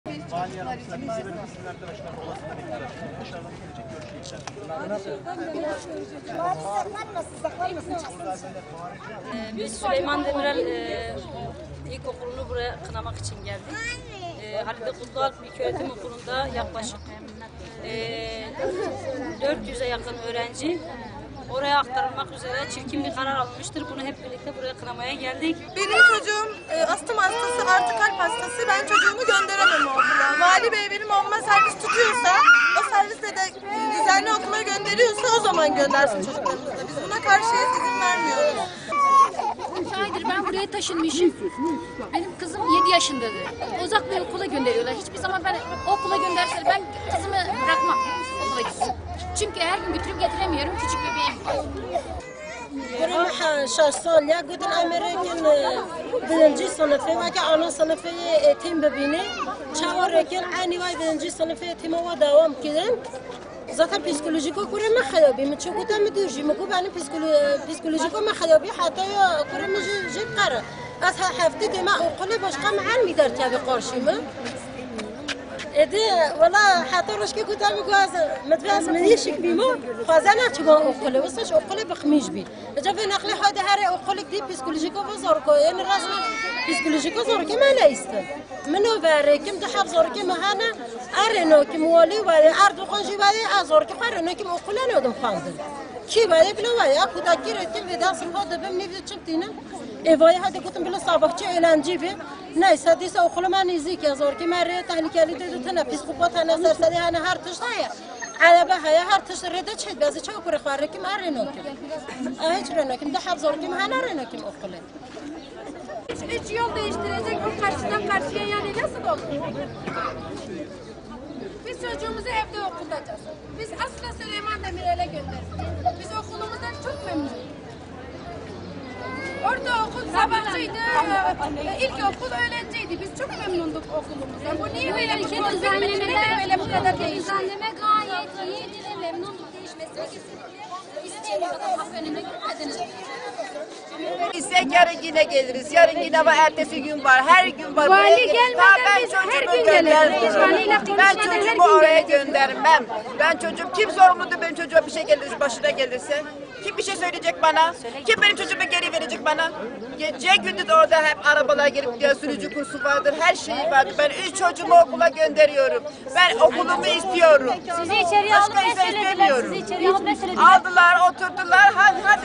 Vali yardımcılar, bizi böyle bizim arkadaşlar olasında bekliyorlar. Dışarıdan gelecek görüşecekler. Biz Süleyman Demirel İlkokulu'nu buraya kınamak için geldik. Halide Kutlualp İlköğretim Okulu'nda yaklaşık 400'e yakın öğrenci oraya aktarılmak üzere çirkin bir karar alınmıştır. Bunu hep birlikte buraya kınamaya geldik. Benim çocuğum astım hastası, artı kalp hastası. Ben çocuğumu gönderemem okula. Vali Bey benim oğluma servis tutuyorsa, o serviste de düzenli okula gönderiyorsa o zaman göndersin çocuklarımızı. Biz buna karşıyız, izin vermiyoruz. 3 aydır ben buraya taşınmışım. Benim kızım 7 yaşındadır. Uzak bir okula gönderiyorlar. Hiçbir zaman ben okula gönderseler ben kızımı bırakmam okula gitsin. Çünkü her gün götürüp getiremiyorum. Küçük bebeğim var. برای 6 سال یک گفتن امریکن birinci sınıfı ve ki ana sınıfı eğitim bebini çağırırken aynı vay birinci sınıfı eğitime devam keden zaten psikolojik okurum خرابی من چه گفتم میدونی میگو benim psikolojik خرابی حتی okurum جد قرار از هفته دیما okula başka معن میدار تابع قرشیمه ادي والله حتى روش كي كنت عم جواز مدرس منيش كبيمو خازنا تشغل أقوله بس أقوله بخميش بي جاب نقل هذا هري أقوله دي بسكولوجيكو بزاركو يعني راسنا بسكولوجيكو زاركي ما لايست منو بارك كم تحب زاركي ما هنا أرنو كم والي ولا أرد خنجي ولا أزاركي قرنو كم أقوله نودم خاندن كي ولا بلا ولا أكو تذكر كم بداس الخاطر بمني بتشبتينا إيفاي هذا كنت بلا صابخ شيء إلانجي في نايس هذه سو خلوا ما نزيك يا زاركي ما رأي تهلكة اللي تدو تنافس خبط أنا سرسلي أنا هرتش ضايع على بها يا هرتش ردت شد بس شو كوري خاركم أرنوكم هيك رنوكم ده حافظ زاركم هنا رنوكم أقوله. Hiç yol değiştirecek o karşıdan karşıya yani nasıl olur? Biz çocuğumuzu evde okutacağız. Biz asla Süleyman Demirel'e göndereceğiz. Biz okulumuzdan çok memnunuz. Orada okul sabahçıydı, ilkokul öğlenciydi. Biz çok memnunduk okulumuzdan. Bu niye böyle bir şey düzenlemeler böyle bu kadar değişti? Düzenleme gayet iyiydi ve memnunduk değişmesini kesinlikle istemiyoruz. Hak önüne gitmediniz. İstek yarın yine geliriz. Yarın yine var, ertesi gün var. Her gün var. Vali gelmeden biz her gün geliriz. Valiyle Ben konuşmadan her çocuğumu gün oraya geliriz. göndermem. Ben çocuğum kim sorumludur benim çocuğuma bir şey gelirse, başına gelirse? Kim bir şey söyleyecek bana? Kim benim çocuğumu geri verecek bana? Gece gündüz orada hep arabalar gelip gidiyor, sürücü kursu vardır, her şeyi vardır. Ben 3 çocuğumu okula gönderiyorum. Ben okulumu istiyorum. Sizi içeriye alıp Başka ne insan söylediler? istemiyorum. Sizi içeriye alıp ne söylediler? Aldılar, oturdular,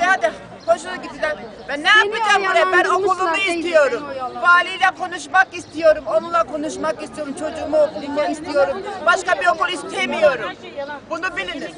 hadi. Hoşuna gittiler. Ben ne yapacağım buraya? Ben okulumu istiyorum. Valiyle konuşmak istiyorum. Onunla konuşmak istiyorum. Çocuğumu okulumu istiyorum. Başka bir okul istemiyorum. Bunu biliniz.